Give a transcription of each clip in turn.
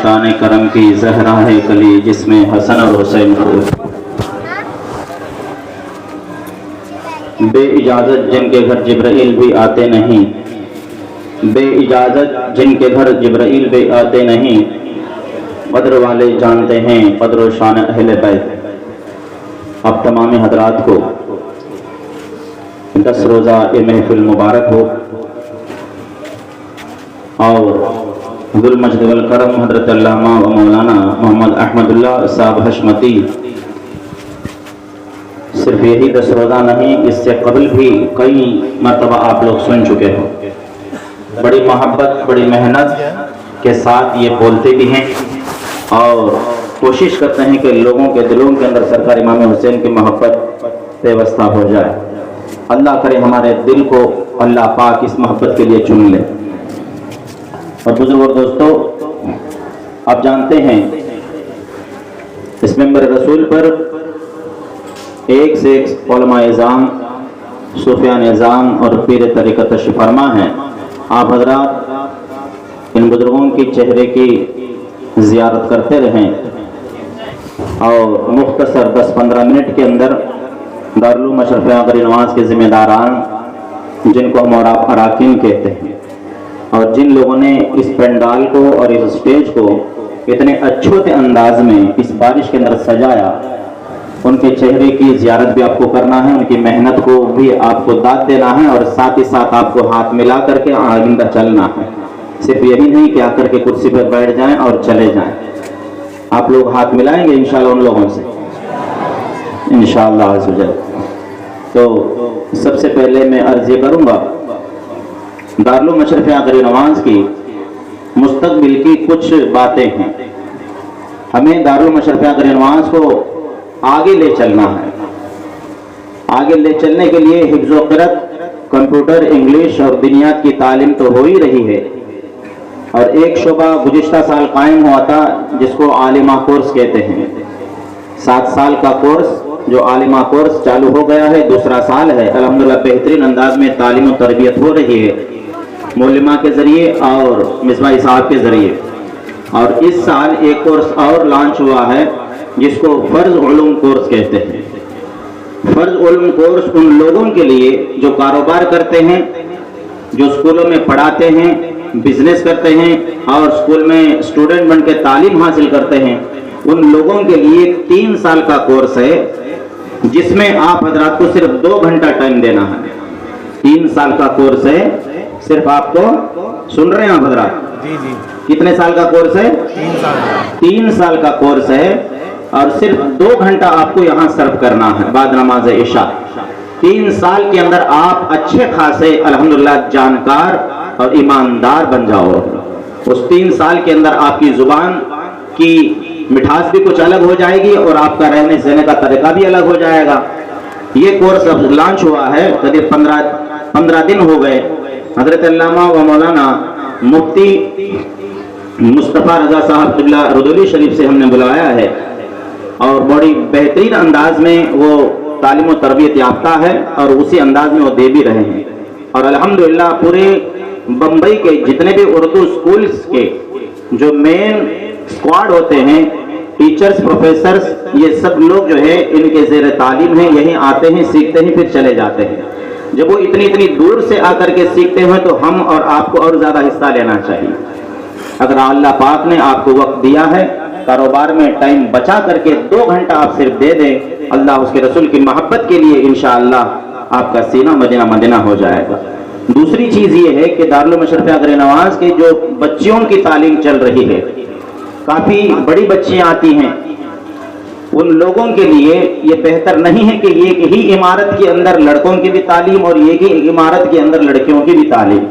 شان کرم کی زہرا ہے کلی جس میں حسن اور حسین کو بے اجازت جن کے گھر جبرائیل بھی آتے نہیں، بے اجازت جن کے گھر جبرائیل بھی آتے نہیں، قدر والے جانتے ہیں قدر و شان اہل بیت۔ اب تمام حضرات کو 10 روزہ یہ محفل مبارک ہو، اور ذو المجد والکرم حضرت علامہ و مولانا محمد احمد اللہ صاحب حشمتی صرف یہی 10 روزہ نہیں، اس سے قبل بھی کئی مرتبہ آپ لوگ سن چکے ہو، بڑی محبت بڑی محنت کے ساتھ یہ بولتے بھی ہیں اور کوشش کرتے ہیں کہ لوگوں کے دلوں کے اندر سرکار امام حسین کی محبت پیوستہ ہو جائے۔ اللہ کرے ہمارے دل کو اللہ پاک اس محبت کے لیے چن لے۔ اور بزرگ اور دوستو، آپ جانتے ہیں اس ممبر رسول پر ایک سے ایک علماء اعظام، صوفیان اعظام اور پیر طریقت تشریف فرما ہیں۔ آپ حضرات ان بزرگوں کی چہرے کی زیارت کرتے رہیں اور مختصر 10-15 منٹ کے اندر دارالعلوم اشرف آخری نواز کے ذمہ داران، جن کو ہم اراکین کہتے ہیں، اور جن لوگوں نے اس پنڈال کو اور اس اسٹیج کو اتنے اچھے انداز میں اس بارش کے اندر سجایا، ان کے چہرے کی زیارت بھی آپ کو کرنا ہے، ان کی محنت کو بھی آپ کو داد دینا ہے، اور ساتھ ہی ساتھ آپ کو ہاتھ ملا کر کے آئندہ چلنا ہے۔ صرف یہی نہیں کہ آ کر کے کرسی پر بیٹھ جائیں اور چلے جائیں، آپ لوگ ہاتھ ملائیں گے انشاءاللہ ان لوگوں سے انشاءاللہ عز و جل۔ تو سب سے پہلے میں عرض یہ کروں گا، دارالعلوم اشرف آخری نواز کی مستقبل کی کچھ باتیں ہیں۔ ہمیں دارالعلوم اشرف آخری نواز کو آگے لے چلنا ہے۔ آگے لے چلنے کے لیے حفظ و قرأت، کمپیوٹر، انگلش اور دنیات کی تعلیم تو ہو ہی رہی ہے، اور ایک شعبہ گزشتہ سال قائم ہوا تھا جس کو عالمہ کورس کہتے ہیں۔ 7 سال کا کورس جو عالمہ کورس چالو ہو گیا ہے، دوسرا سال ہے، الحمدللہ بہترین انداز میں تعلیم و تربیت ہو رہی ہے مولمہ کے ذریعے اور مصباحی صاحب کے ذریعے۔ اور اس سال ایک کورس اور لانچ ہوا ہے جس کو فرض علوم کورس کہتے ہیں۔ فرض علوم کورس ان لوگوں کے لیے جو کاروبار کرتے ہیں، جو اسکولوں میں پڑھاتے ہیں، بزنس کرتے ہیں اور اسکول میں اسٹوڈنٹ بن کے تعلیم حاصل کرتے ہیں، ان لوگوں کے لیے 3 سال کا کورس ہے، جس میں آپ حضرات کو صرف 2 گھنٹہ ٹائم دینا ہے۔ 3 سال کا کورس ہے، صرف آپ کو سن رہے ہیں آپ حضرات؟ جی جی۔ کتنے سال کا کورس ہے؟ 3 سال کا کورس ہے، اور صرف 2 گھنٹہ آپ کو یہاں سرو کرنا ہے بعد نماز عشاء۔ 3 سال کے اندر آپ اچھے خاصے الحمدللہ جانکار اور ایماندار بن جاؤ۔ اس 3 سال کے اندر آپ کی زبان کی مٹھاس بھی کچھ الگ ہو جائے گی، اور آپ کا رہنے سہنے کا طریقہ بھی الگ ہو جائے گا۔ یہ کورس اب لانچ ہوا ہے، قریب 15 دن ہو گئے۔ حضرت علامہ و مولانا مفتی مصطفیٰ رضا صاحب قبلہ ردولی شریف سے ہم نے بلایا ہے، اور بڑی بہترین انداز میں وہ تعلیم و تربیت یافتہ ہے، اور اسی انداز میں وہ دے بھی رہے ہیں۔ اور الحمدللہ پورے بمبئی کے جتنے بھی اردو سکولز کے جو مین اسکواڈ ہوتے ہیں، ٹیچرز، پروفیسرز، یہ سب لوگ جو ہے ان کے زیر تعلیم ہیں، یہیں آتے ہیں، سیکھتے ہیں، پھر چلے جاتے ہیں۔ جب وہ اتنی دور سے آ کر کے سیکھتے ہیں تو ہم اور آپ کو اور زیادہ حصہ لینا چاہیے۔ اگر اللہ پاک نے آپ کو وقت دیا ہے، کاروبار میں ٹائم بچا کر کے 2 گھنٹہ آپ صرف دے دیں، اللہ اس کے رسول کی محبت کے لیے انشاءاللہ آپ کا سینہ مدینہ مدینہ ہو جائے گا۔ دوسری چیز یہ ہے کہ دارالعلوم اشرف آخری نواز کے جو بچیوں کی تعلیم چل رہی ہے، کافی بڑی بچیاں آتی ہیں، ان لوگوں کے لیے یہ بہتر نہیں ہے کہ ایک ہی عمارت کے اندر لڑکوں کی بھی تعلیم اور ایک ہی عمارت کے اندر لڑکیوں کی بھی تعلیم۔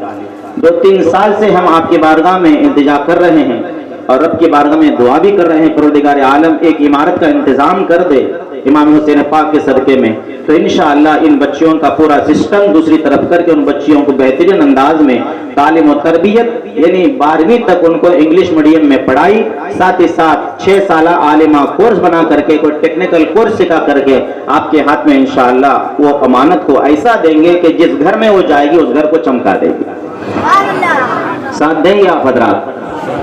2-3 سال سے ہم آپ کی بارگاہ میں التجا کر رہے ہیں اور رب کی بارگاہ میں دعا بھی کر رہے ہیں، پروردگار عالم ایک عمارت کا انتظام کر دے امام حسین پاک کے صدقے میں، تو انشاءاللہ ان بچیوں کا پورا سسٹم دوسری طرف کر کے ان بچیوں کو بہترین انداز میں تعلیم و تربیت، یعنی 12ویں تک ان کو انگلش میڈیم میں پڑھائی، ساتھ ہی ساتھ 6 سالہ عالمہ کورس بنا کر کے کوئی ٹیکنیکل کورس سکھا کر کے آپ کے ہاتھ میں انشاءاللہ وہ امانت کو ایسا دیں گے کہ جس گھر میں وہ جائے گی اس گھر کو چمکا دے گی۔ ساتھ دیں گے آپ حضرات؟